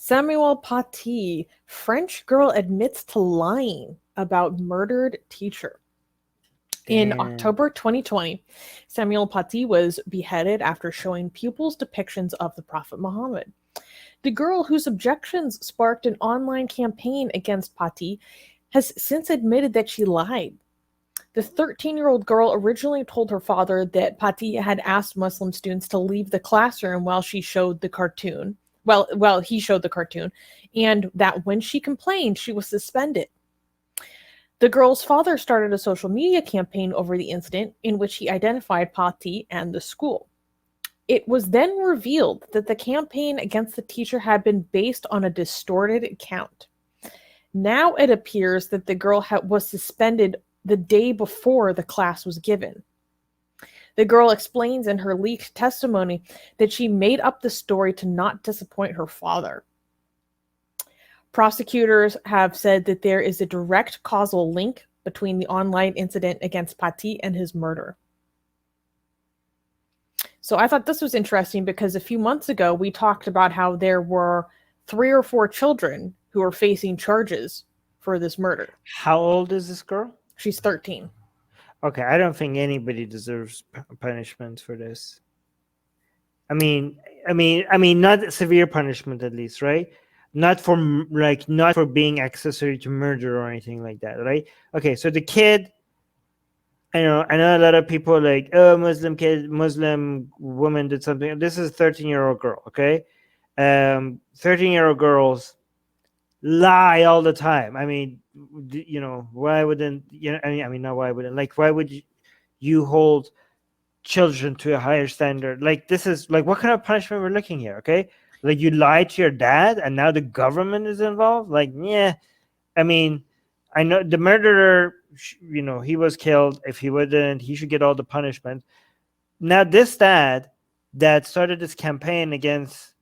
Samuel Paty, French girl admits to lying about murdered teacher. In October 2020, Samuel Paty was beheaded after showing pupils depictions of the Prophet Muhammad. The girl whose objections sparked an online campaign against Paty has since admitted that she lied. The 13-year-old girl originally told her father that Paty had asked Muslim students to leave the classroom while she showed the cartoon. Well, he showed the cartoon, and that when she complained, she was suspended. The girl's father started a social media campaign over the incident in which he identified Paty and the school. It was then revealed that the campaign against the teacher had been based on a distorted account. Now it appears that the girl was suspended the day before the class was given. The girl explains in her leaked testimony that she made up the story to not disappoint her father. Prosecutors have said that there is a direct causal link between the online incident against Paty and his murder. So I thought this was interesting because a few months ago we talked about how there were 3 or 4 children who are facing charges for this murder. How old is this girl? She's 13. Okay, I don't think anybody deserves punishment for this. I mean, not severe punishment at least, right? Not for being accessory to murder or anything like that, right? Okay, so the kid, I know a lot of people like, oh, Muslim woman did something. This is a 13-year-old girl, okay? 13-year-old girls lie all the time. I mean, why wouldn't, not why wouldn't, like, why would you hold children to a higher standard? Like, this is like, what kind of punishment we're looking here, okay? Like, you lied to your dad and now the government is involved? Like, yeah. I mean, I know the murderer, he was killed. If he wouldn't, he should get all the punishment. Now, this dad that started this campaign against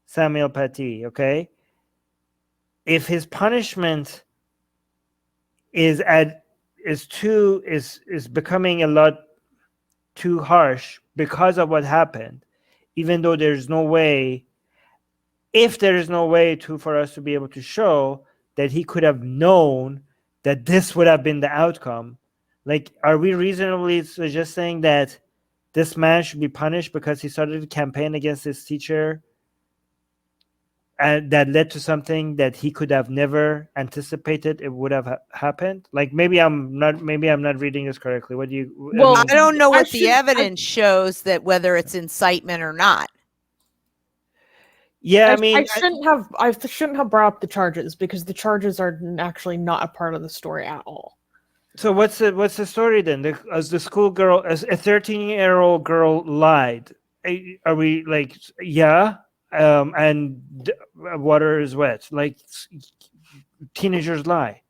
Samuel Paty, okay? If his punishment is becoming a lot too harsh because of what happened, even though there's no way, if there is no way for us to be able to show that he could have known that this would have been the outcome, like, are we reasonably suggesting that this man should be punished because he started a campaign against his teacher and that led to something that he could have never anticipated it would have happened? Like, maybe I'm not reading this correctly. What do you? Well, I don't know what the evidence shows that whether it's incitement or not. Yeah, I shouldn't have brought up the charges because the charges are actually not a part of the story at all. So what's the story then? As the schoolgirl, as a 13-year-old girl lied, are we like, yeah? And water is wet. Like, teenagers lie.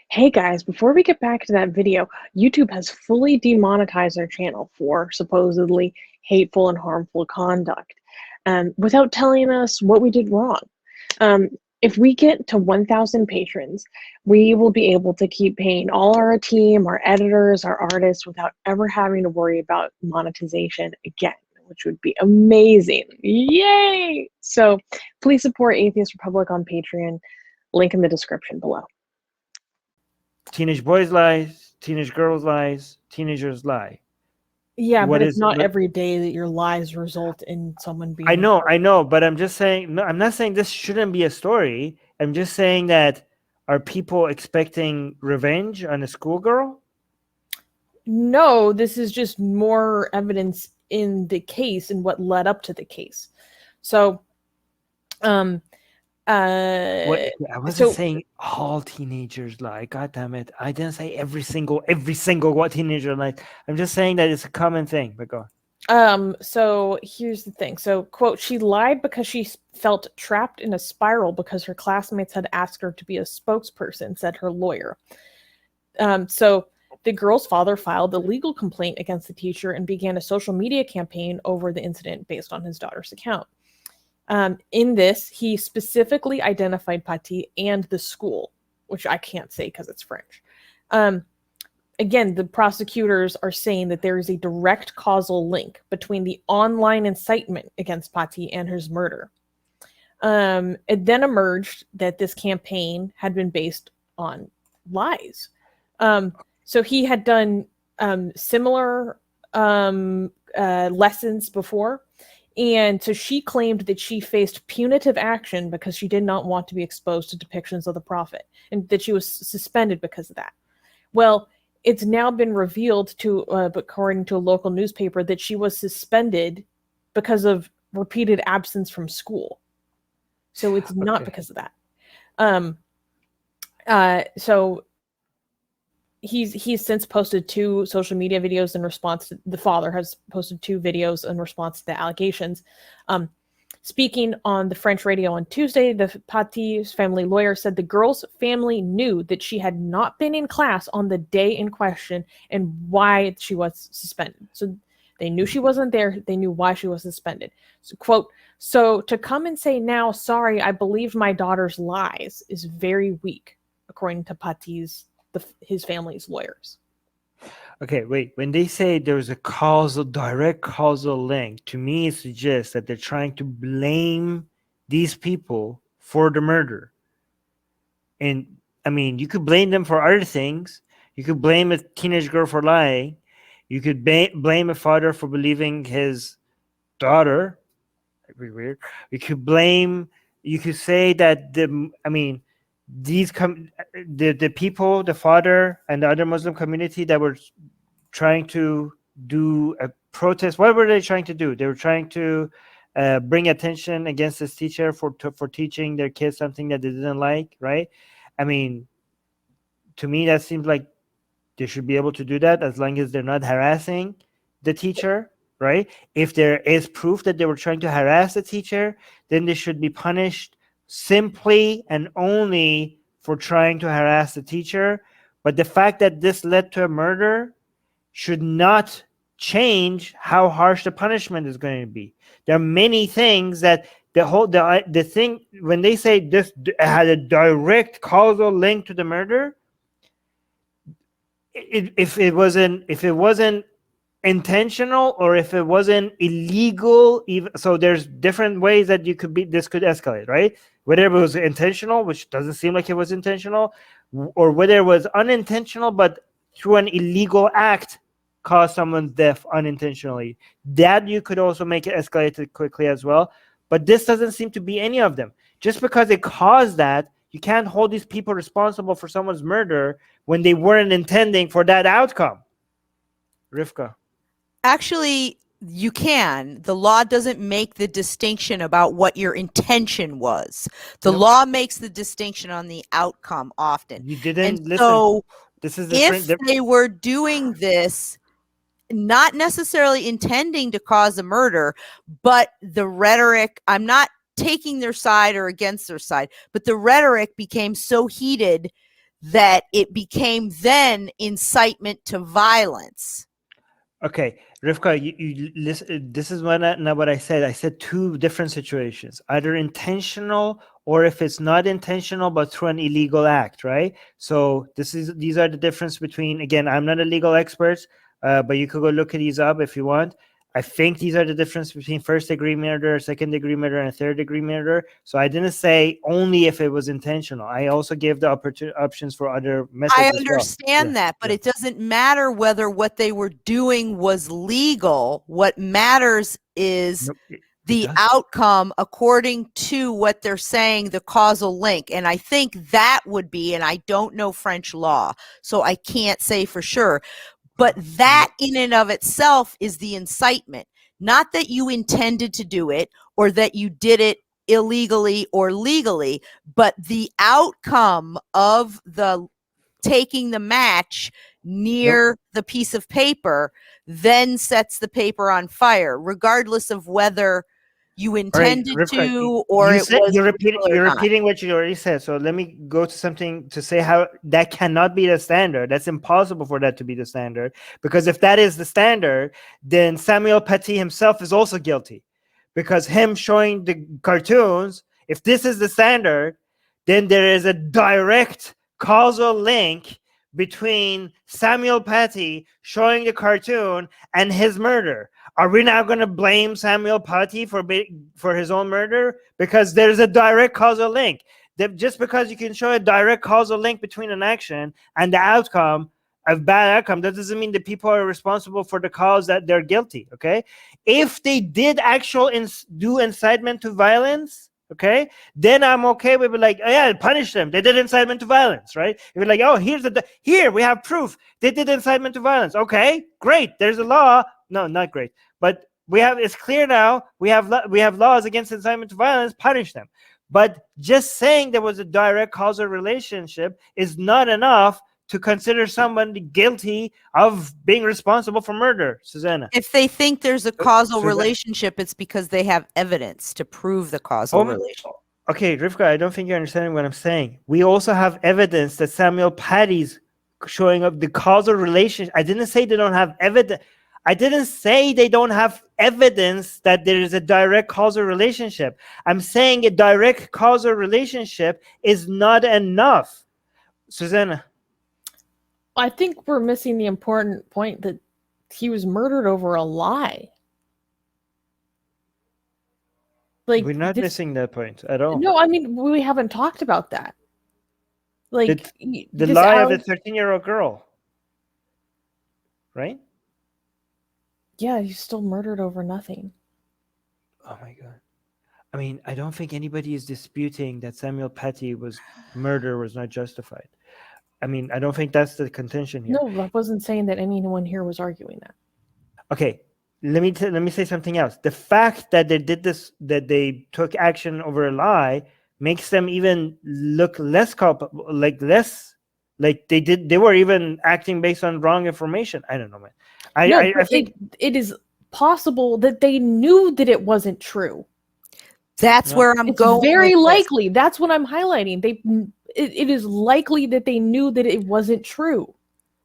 Hey guys, before we get back to that video, YouTube has fully demonetized our channel for supposedly hateful and harmful conduct, without telling us what we did wrong. If we get to 1,000 patrons, we will be able to keep paying all our team, our editors, our artists, without ever having to worry about monetization again, which would be amazing. Yay! So please support Atheist Republic on Patreon. Link in the description below. Teenage boys lie, teenage girls lies, teenagers lie. Yeah, but it's not every day that your lies result in someone being... I know, but I'm just saying, no, I'm not saying this shouldn't be a story. I'm just saying that, are people expecting revenge on a schoolgirl? No, this is just more evidence in the case and what led up to the case. So, I wasn't saying all teenagers lie. God damn it! I didn't say every single what teenager lies. I'm just saying that it's a common thing. But go on. So here's the thing. So, quote, she lied because she felt trapped in a spiral because her classmates had asked her to be a spokesperson, said her lawyer. So the girl's father filed a legal complaint against the teacher and began a social media campaign over the incident based on his daughter's account. In this, he specifically identified Paty and the school, which I can't say because it's French. Again, the prosecutors are saying that there is a direct causal link between the online incitement against Paty and his murder. It then emerged that this campaign had been based on lies. So he had done similar lessons before. And so she claimed that she faced punitive action because she did not want to be exposed to depictions of the prophet, and that she was suspended because of that. Well, it's now been revealed according to a local newspaper, that she was suspended because of repeated absence from school. So it's not because of that. So he's since posted 2 social media videos in response to, the father has posted 2 videos in response to the allegations. Speaking on the French radio on Tuesday, the Paty's family lawyer said the girl's family knew that she had not been in class on the day in question and why she was suspended. So they knew she wasn't there. They knew why she was suspended. So, quote, "So to come and say now, sorry, I believed my daughter's lies is very weak," according to Paty's his family's lawyers. Okay, wait. When they say there's a direct causal link, to me it suggests that they're trying to blame these people for the murder. And I mean, you could blame them for other things. You could blame a teenage girl for lying. You could blame a father for believing his daughter. That'd be weird. You could say that the people, the father and the other Muslim community that were trying to do a protest, what were they trying to do? They were trying to bring attention against this teacher for teaching their kids something that they didn't like, right? I mean, to me, that seems like they should be able to do that as long as they're not harassing the teacher, right? If there is proof that they were trying to harass the teacher, then they should be punished simply and only for trying to harass the teacher. But the fact that this led to a murder should not change how harsh the punishment is going to be. There are many things that the thing, when they say this had a direct causal link to the murder, if it wasn't intentional or if it wasn't illegal, so there's different ways that this could escalate, right? Whether it was intentional, which doesn't seem like it was intentional, or whether it was unintentional but through an illegal act caused someone's death unintentionally, that you could also make it escalate quickly as well. But this doesn't seem to be any of them. Just because it caused that, you can't hold these people responsible for someone's murder when they weren't intending for that outcome. Rivka. Actually, you can. The law doesn't make the distinction about what your intention was. The law makes the distinction on the outcome often. You didn't listen. So this is if they were doing this, not necessarily intending to cause a murder, but the rhetoric, I'm not taking their side or against their side, but the rhetoric became so heated that it became then incitement to violence. Okay, Rivka, you listen. This is not what I said. I said 2 different situations, either intentional or if it's not intentional but through an illegal act, right? So these are the difference between. Again, I'm not a legal expert, but you could go look these up if you want. I think these are the difference between first-degree murder, second-degree murder, and third-degree murder. So I didn't say only if it was intentional. I also gave the options for other methods. I understand that, but it doesn't matter whether what they were doing was legal. What matters is the outcome according to what they're saying, the causal link. And I think that would be, and I don't know French law, so I can't say for sure, but that in and of itself is the incitement. Not that you intended to do it or that you did it illegally or legally, but the outcome of the taking the match near the piece of paper then sets the paper on fire, regardless of whether you intended to or you're repeating what you already said. So let me go to something to say how that cannot be the standard. That's impossible for that to be the standard, because if that is the standard, then Samuel Paty himself is also guilty, because him showing the cartoons, if this is the standard, then there is a direct causal link between Samuel Paty showing the cartoon and his murder. Are we now going to blame Samuel Paty for his own murder? Because there's a direct causal link. Just because you can show a direct causal link between an action and the outcome, a bad outcome, that doesn't mean that people are responsible for the cause that they're guilty, okay? If they did do incitement to violence, okay, then I'm okay with like, oh yeah, punish them. They did incitement to violence, right? If you're like, oh, here we have proof they did incitement to violence. Okay, great. There's a law. No, not great, but it's clear now. We have laws against incitement to violence. Punish them. But just saying there was a direct causal relationship is not enough to consider someone guilty of being responsible for murder, Susanna. If they think there's a causal relationship, it's because they have evidence to prove the causal relationship. Okay, Rivka, I don't think you're understanding what I'm saying. We also have evidence that Samuel Paty's showing up the causal relationship. I didn't say they don't have evidence. I didn't say they don't have evidence that there is a direct causal relationship. I'm saying a direct causal relationship is not enough. Susanna. I think we're missing the important point that he was murdered over a lie. Like, we're not missing that point at all. No, I mean, we haven't talked about that. Like the lie of the 13-year-old girl, right? Yeah, he's still murdered over nothing. Oh my God. I mean, I don't think anybody is disputing that Samuel Paty murder was not justified. I mean, I don't think that's the contention here. No, I wasn't saying that anyone here was arguing that. Okay, let me say something else. The fact that they did this, that they took action over a lie, makes them even look less culpable, like they were even acting based on wrong information. I don't know, man. I think it is possible that they knew that it wasn't true. That's where I'm going. Very likely. That's what I'm highlighting. It is likely that they knew that it wasn't true.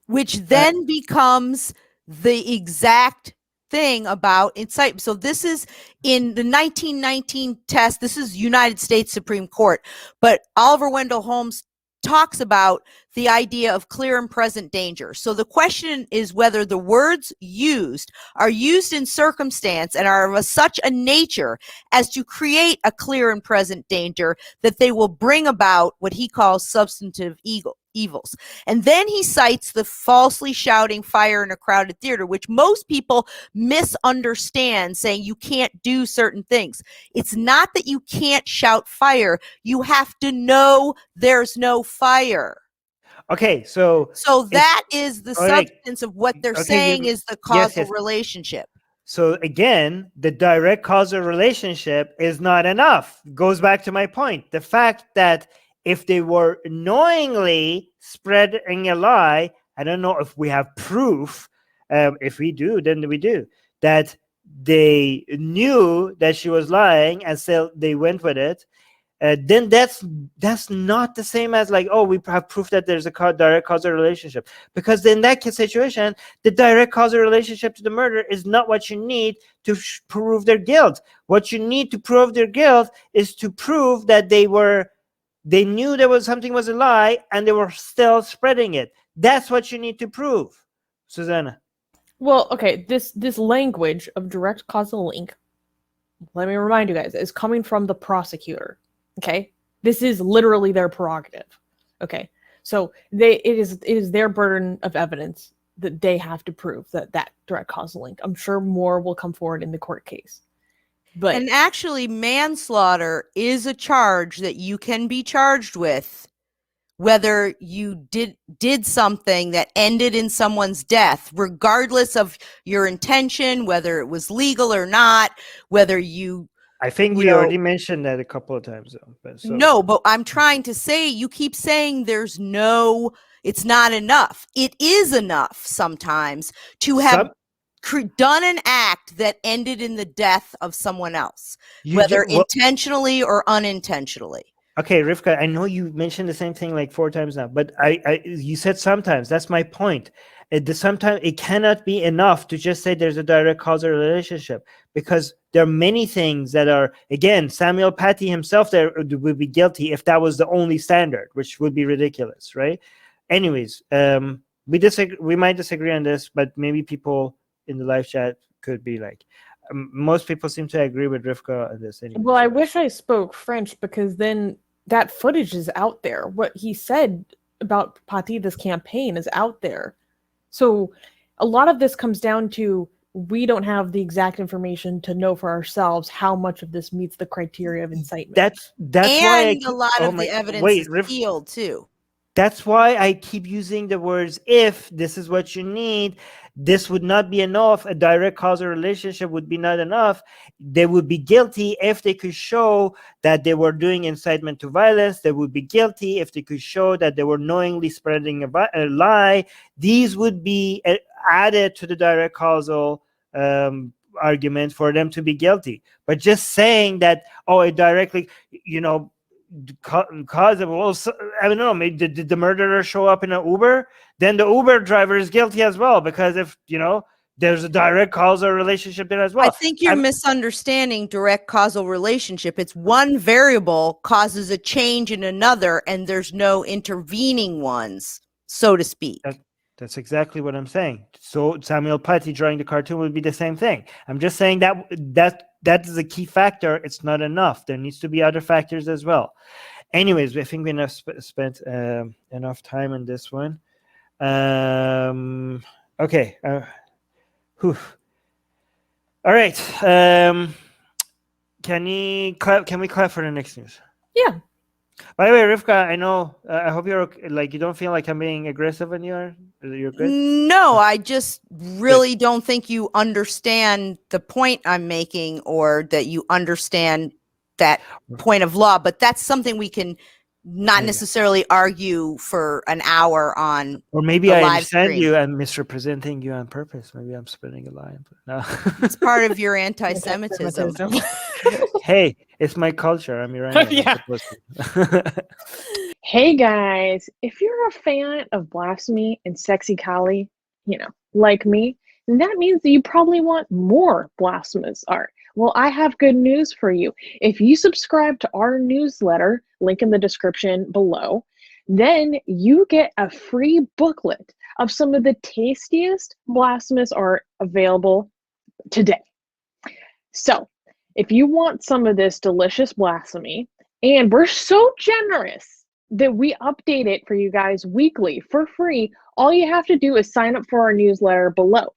Which then becomes the exact thing about incitement. So this is in the 1919 test. This is United States Supreme Court. But Oliver Wendell Holmes talks about the idea of clear and present danger. So the question is whether the words used are used in circumstance and are of such a nature as to create a clear and present danger that they will bring about what he calls substantive evils. And then he cites the falsely shouting fire in a crowded theater, which most people misunderstand, saying you can't do certain things. It's not that you can't shout fire. You have to know there's no fire. Okay, so that is the substance of what they're saying is the causal relationship. So again, the direct causal relationship is not enough. Goes back to my point. The fact that if they were knowingly spreading a lie, I don't know if we have proof. If we do, then we do. That they knew that she was lying and still they went with it. Then that's not the same as like, oh, we have proof that there's a direct causal relationship. Because in that situation, the direct causal relationship to the murder is not what you need to prove their guilt. What you need to prove their guilt is to prove that they knew there was something was a lie and they were still spreading it. That's what you need to prove, Susanna. Well, okay, this language of direct causal link, let me remind you guys, is coming from the prosecutor. Okay, this is literally their prerogative. Okay, so it is their burden of evidence that they have to prove that direct causal link. I'm sure more will come forward in the court case. And actually, manslaughter is a charge that you can be charged with, whether you did something that ended in someone's death, regardless of your intention, whether it was legal or not, whether you. I think we already mentioned that a couple of times, though. No, but I'm trying to say, you keep saying it's not enough. It is enough sometimes to have done an act that ended in the death of someone else, whether intentionally or unintentionally. Okay, Rivka, I know you mentioned the same thing like 4 times now, but you said sometimes. That's my point. Sometimes it cannot be enough to just say there's a direct causal relationship, because there are many things that are, again, Samuel Paty himself there would be guilty if that was the only standard, which would be ridiculous, right? anyways, we might disagree on this, but maybe people in the live chat could be like, most people seem to agree with Rivka on this anyway. Well, I wish I spoke French, because then that footage is out there. What he said about Paty, this campaign, is out there. So a lot of this comes down to, we don't have the exact information to know for ourselves how much of this meets the criteria of incitement. That's why a lot of the evidence is sealed too. That's why I keep using the words, if this is what you need, this would not be enough. A direct causal relationship would be not enough. They would be guilty if they could show that they were doing incitement to violence. They would be guilty if they could show that they were knowingly spreading a lie. These would be added to the direct causal argument for them to be guilty. But just saying that, oh, it directly, cause of, well, I don't know, maybe did the murderer show up in an Uber? Then the Uber driver is guilty as well, because if there's a direct causal relationship there as well. I think you're misunderstanding direct causal relationship. It's one variable causes a change in another, and there's no intervening ones, so to speak. That's exactly what I'm saying. So Samuel Paty drawing the cartoon would be the same thing. I'm just saying that is a key factor. It's not enough. There needs to be other factors as well. Anyways, I think we spent enough time on this one. Okay. All right. Can we clap for the next news? Yeah. By the way, Rivka, I know. I hope you're okay. Like, you don't feel like I'm being aggressive when you're good. No, I just really don't think you understand the point I'm making, or that you understand that point of law. But that's something we can not necessarily argue for an hour on. Or maybe I understand you. I'm misrepresenting you on purpose. Maybe I'm spinning a lie. No. It's part of your anti-Semitism. Hey, it's my culture. I'm Iranian. Yeah. Hey guys, if you're a fan of blasphemy and sexy Kali, like me, then that means that you probably want more blasphemous art. Well, I have good news for you. If you subscribe to our newsletter, link in the description below, then you get a free booklet of some of the tastiest blasphemous art available today. So, if you want some of this delicious blasphemy, and we're so generous that we update it for you guys weekly for free, all you have to do is sign up for our newsletter below.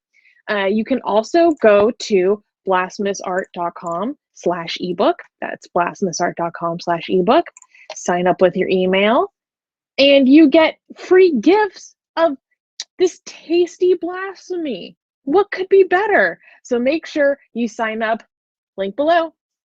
You can also go to blasphemousart.com/ebook. That's blasphemousart.com/ebook. Sign up with your email, and you get free gifts of this tasty blasphemy. What could be better? So make sure you sign up. Link below.